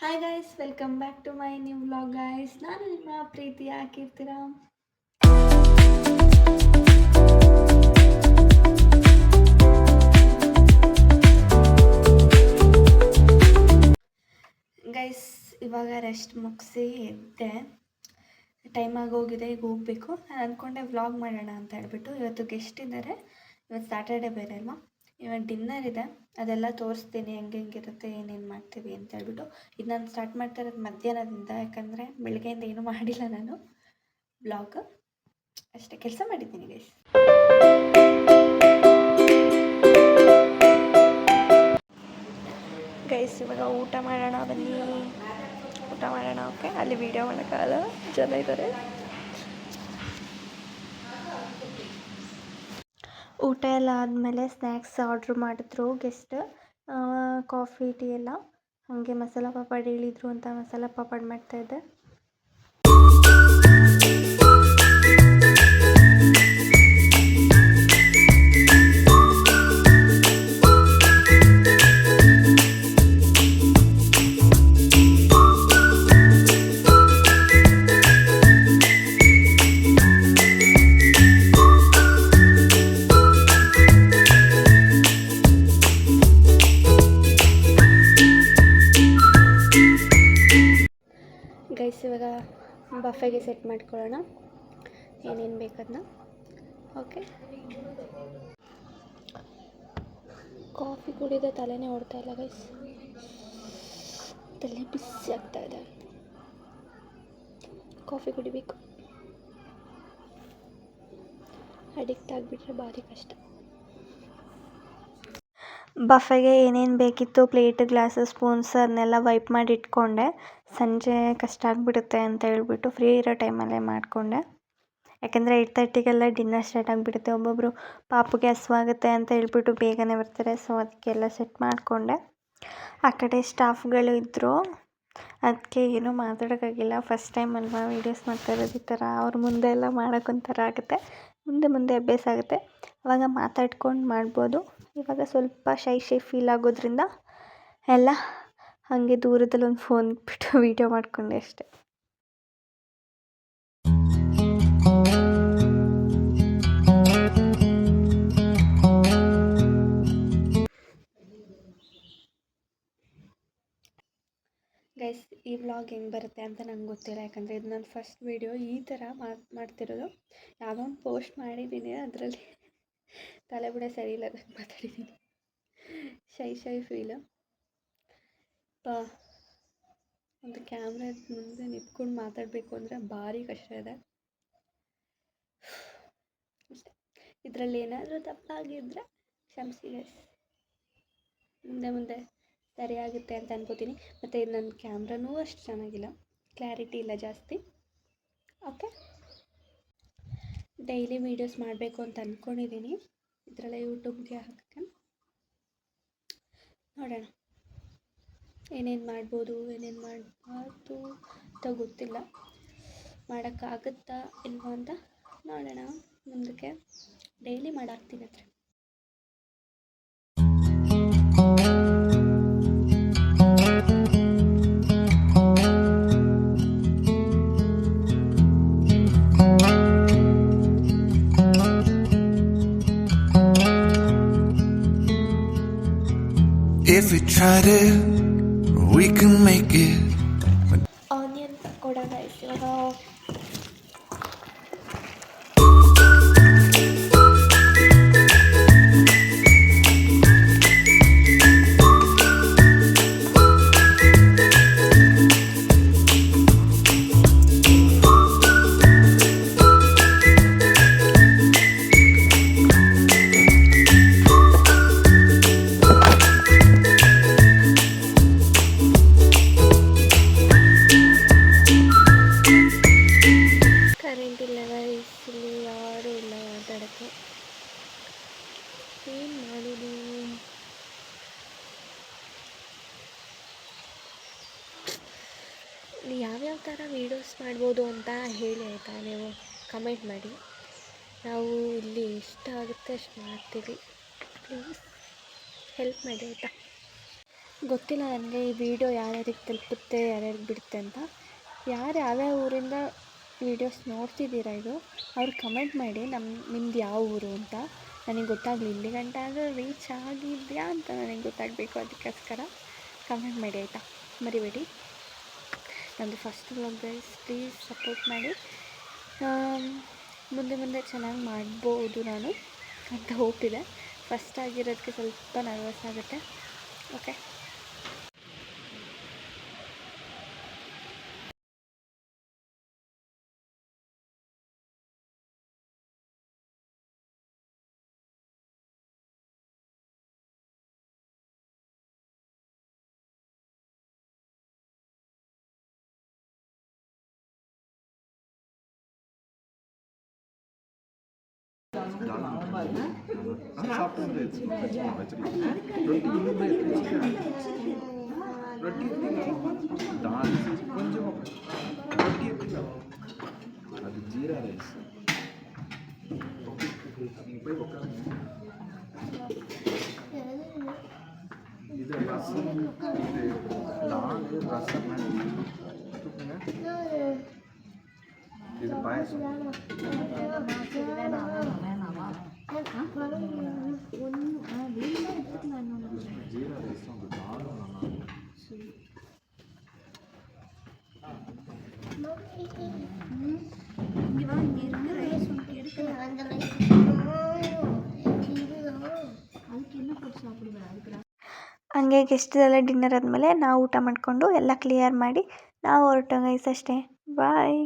Hi guys, welcome back to my new vlog guys. ನಾನು ನಿಮ್ಮ ಪ್ರೀತಿಯ ಕೀರ್ತಿರಾಮ್. ಗೈಸ್, ಇವಾಗ ರೆಸ್ಟ್ ಮುಗಿಸಿ ಎದ್ದೆ. ಟೈಮ್ ಆಗೋಗಿದೆ, ಈಗ ಹೋಗಬೇಕು. ನಾನು ಅಂದ್ಕೊಂಡೆ ವ್ಲಾಗ್ ಮಾಡೋಣ ಅಂತ ಹೇಳ್ಬಿಟ್ಟು. ಇವತ್ತು ಗೆಸ್ಟ್ ಇದ್ದಾರೆ. ಇವತ್ತು ಸ್ಯಾಟರ್ಡೆ ಬೇರೆ ಅಲ್ವಾ. ಇವತ್ತು ಡಿನ್ನರ್ ಇದೆ, ಅದೆಲ್ಲ ತೋರಿಸ್ತೀನಿ, ಹೆಂಗಿರುತ್ತೆ, ಏನೇನು ಮಾಡ್ತೀವಿ ಅಂತ ಹೇಳ್ಬಿಟ್ಟು. ಇದು ನಾನು ಸ್ಟಾರ್ಟ್ ಮಾಡ್ತಾ ಇರೋದು ಮಧ್ಯಾಹ್ನದಿಂದ, ಯಾಕಂದರೆ ಬೆಳಗ್ಗೆಯಿಂದ ಏನೂ ಮಾಡಿಲ್ಲ ನಾನು ವ್ಲಾಗ್. ಅಷ್ಟೇ ಕೆಲಸ ಮಾಡಿದ್ದೀನಿ ಗೈಸ್. ಗೈಸ್, ಇವಾಗ ಊಟ ಮಾಡೋಣ, ಬನ್ನಿ ಊಟ ಮಾಡೋಣ. ಓಕೆ, ಅಲ್ಲಿ ವೀಡಿಯೋ ಮಾಡೋಕ್ಕಾಗಲ್ಲ, ಜನ ಇದ್ದಾರೆ. ಊಟ ಎಲ್ಲ ಆದಮೇಲೆ ಸ್ನ್ಯಾಕ್ಸ್ ಆರ್ಡ್ರ್ ಮಾಡಿದ್ರು ಗೆಸ್ಟ್. ಕಾಫಿ ಟೀ ಎಲ್ಲ. ಹಾಗೆ ಮಸಾಲ ಪಾಪಡ್ ಹೇಳಿದ್ರು ಅಂತ ಮಸಾಲ ಪಾಪಡ್ ಮಾಡ್ತಾಯಿದ್ದೆ. ಗೈಸ್, ಇವಾಗ ಬಫೆಗೆ ಸೆಟ್ ಮಾಡ್ಕೊಳ್ಳೋಣ, ಏನೇನು ಬೇಕದನ್ನ. ಓಕೆ, ಕಾಫಿ ಕುಡಿದ ತಲೆನೇ ಓಡ್ತಾ ಇಲ್ಲ ಗೈಸ್, ತಲೆ ಬಿಸಿ ಆಗ್ತಾ ಇದೆ. ಕಾಫಿ ಕುಡಿಬೇಕು, ಅಡಿಕ್ಟ್ ಆಗಿಬಿಟ್ರೆ ಭಾರಿ ಕಷ್ಟ. ಬಫೆಗೆ ಏನೇನು ಬೇಕಿತ್ತು, ಪ್ಲೇಟ್, ಗ್ಲಾಸು, ಸ್ಪೂನ್ಸ್ ಅದನ್ನೆಲ್ಲ ವೈಪ್ ಮಾಡಿ ಇಟ್ಕೊಂಡೆ. ಸಂಜೆ ಕಷ್ಟ ಆಗಿಬಿಡುತ್ತೆ ಅಂತ ಹೇಳ್ಬಿಟ್ಟು ಫ್ರೀ ಇರೋ ಟೈಮಲ್ಲೇ ಮಾಡಿಕೊಂಡೆ. ಯಾಕೆಂದರೆ 8:30ಗೆಲ್ಲ ಡಿನ್ನರ್ ಸ್ಟಾರ್ಟ್ ಆಗಿಬಿಡುತ್ತೆ. ಒಬ್ಬೊಬ್ಬರು ಪಾಪುಗೆ ಹಸುವಾಗುತ್ತೆ ಅಂತ ಹೇಳ್ಬಿಟ್ಟು ಬೇಗನೆ ಬರ್ತಾರೆ. ಸೊ ಅದಕ್ಕೆಲ್ಲ ಸೆಟ್ ಮಾಡಿಕೊಂಡೆ. ಆ ಕಡೆ ಸ್ಟಾಫ್ಗಳು ಇದ್ದರು, ಅದಕ್ಕೆ ಏನೂ ಮಾತಾಡೋಕ್ಕಾಗಿಲ್ಲ. ಫಸ್ಟ್ ಟೈಮ್ ಅಲ್ವಾ ವೀಡಿಯೋಸ್ ಮಾಡ್ತಾ ಇರೋದು. ಈ ಥರ ಅವ್ರ ಮುಂದೆ ಎಲ್ಲ ಮಾಡೋಕ್ಕೊಂಥರ ಆಗುತ್ತೆ. ಮುಂದೆ ಅಭ್ಯಾಸ ಆಗುತ್ತೆ, ಆವಾಗ ಮಾತಾಡ್ಕೊಂಡು ಮಾಡ್ಬೋದು. ಇವಾಗ ಸ್ವಲ್ಪ ಶೈ ಫೀಲ್ ಆಗೋದ್ರಿಂದ ಎಲ್ಲ ಹಾಗೆ ದೂರದಲ್ಲಿ ಒಂದು ಫೋನ್ ಬಿಟ್ಟು ವೀಡಿಯೋ ಮಾಡಿಕೊಂಡೆ ಅಷ್ಟೆ. ಗೈಸ್, ಈ ವ್ಲಾಗ್ ಹೆಂಗೆ ಬರುತ್ತೆ ಅಂತ ನಂಗೆ ಗೊತ್ತಿಲ್ಲ, ಯಾಕಂದರೆ ಇದು ನನ್ನ ಫಸ್ಟ್ ವೀಡಿಯೋ ಈ ಥರ ಮಾಡ್ತಿರೋದು. ಯಾವುದೋ ಒಂದು ಪೋಸ್ಟ್ ಮಾಡಿದ್ದೀನಿ, ಅದರಲ್ಲಿ ತಲೆ ಬುಡ ಸರಿ ಇಲ್ಲದಂಗೆ ಮಾತಾಡಿದ್ದೀನಿ. ಶೈ ಫೀಲು. ಒಂದು ಕ್ಯಾಮ್ರಾ ಮುಂದೆ ನಿಂತ್ಕೊಂಡು ಮಾತಾಡಬೇಕು ಅಂದರೆ ಭಾರಿ ಕಷ್ಟ ಇದೆ. ಇದರಲ್ಲಿ ಏನಾದರೂ ತಪ್ಪಾಗಿದ್ದರೆ ಕ್ಷಮಿಸಿ ಗೈಸ್. ಮುಂದೆ ಸರಿಯಾಗುತ್ತೆ ಅಂತ ಅನ್ಕೋತೀನಿ. ಮತ್ತು ಇದು ನನ್ನ ಕ್ಯಾಮ್ರಾನೂ ಅಷ್ಟು ಚೆನ್ನಾಗಿಲ್ಲ, ಕ್ಲಾರಿಟಿ ಇಲ್ಲ ಜಾಸ್ತಿ. ಓಕೆ, ಡೈಲಿ ವೀಡಿಯೋಸ್ ಮಾಡಬೇಕು ಅಂತ ಅಂದ್ಕೊಂಡಿದ್ದೀನಿ, ಇದರಲ್ಲೇ ಯೂಟ್ಯೂಬ್ಗೆ ಹಾಕೋಕ್ಕೆ. ನೋಡೋಣ ಏನೇನು ಮಾಡ್ಬೋದು, ಏನೇನು ಮಾಡಬಾರ್ದು ಅಂತ ಗೊತ್ತಿಲ್ಲ. ಮಾಡೋಕ್ಕಾಗುತ್ತಾ ಇಲ್ವಾ ಅಂತ ನೋಡೋಣ. ಮುಂದಕ್ಕೆ ಡೈಲಿ ಮಾಡಾಕ್ತೀನಿ ಹತ್ರ. If we tried it, we can make it. Onion pakoda guys. ಇವಾಗ ಏನು ಮಾಡೋದು? ಯಾವ್ಯಾವ ಥರ ವೀಡಿಯೋಸ್ ಮಾಡ್ಬೋದು ಅಂತ ಹೇಳಿ ಆಯಿತಾ, ನೀವು ಕಮೆಂಟ್ ಮಾಡಿ. ನಾವು ಇಲ್ಲಿ ಇಷ್ಟ ಆಗುತ್ತೆ ಅಷ್ಟು ಮಾಡ್ತೀವಿ. ಪ್ಲೀಸ್ ಹೆಲ್ಪ್ ಮಾಡಿ ಆಯಿತಾ. ಗೊತ್ತಿಲ್ಲ ನನಗೆ ಈ ವಿಡಿಯೋ ಯಾರ್ಯಾರಿಗೆ ತಲುಪುತ್ತೆ ಯಾರ್ಯಾರಿಗೆ ಬಿಡುತ್ತೆ ಅಂತ. ಯಾರು ಯಾವ್ಯಾವ ಊರಿಂದ ವೀಡಿಯೋಸ್ ನೋಡ್ತಿದ್ದೀರಾ ಇದು ಅವ್ರು ಕಮೆಂಟ್ ಮಾಡಿ ನಿಮ್ದು ಯಾವ ಊರು ಅಂತ ನನಗೆ ಗೊತ್ತಾಗಲಿ. ಇಲ್ಲಿ ಗಂಟ ಆದರೂ ರೀಚ್ ಆಗಿದೆಯಾ ಅಂತ ನನಗೆ ಗೊತ್ತಾಗಬೇಕು. ಅದಕ್ಕೋಸ್ಕರ ಕಮೆಂಟ್ ಮಾಡಿ ಆಯಿತಾ, ಮರಿಬೇಡಿ. ನಮ್ಮದು first vlog guys, please support ಮಾಡಿ. ಮುಂದೆ ಚೆನ್ನಾಗಿ ಮಾಡ್ಬೋದು ನಾನು ಅಂತ ಹೋಪ್ ಇದೆ. ಫಸ್ಟ್ ಆಗಿರೋದಕ್ಕೆ ಸ್ವಲ್ಪ ನರ್ವಸ್ ಆಗುತ್ತೆ. ಓಕೆ, அது ஜீரா ரைஸ் இது ரசம், இது தால், ரசம், இது பாயசம். ஜீரா ரைஸ் அந்த தாலும் நல்லா ಹಂಗೆ ಗೆಸ್ಟ್ದೆಲ್ಲ ಡಿನ್ನರ್ ಆದಮೇಲೆ ನಾವು ಊಟ ಮಾಡಿಕೊಂಡು ಎಲ್ಲ ಕ್ಲಿಯರ್ ಮಾಡಿ ನಾವು ಹೊರಟೋಗೈಸ್ ಅಷ್ಟೇ. ಬಾಯ್.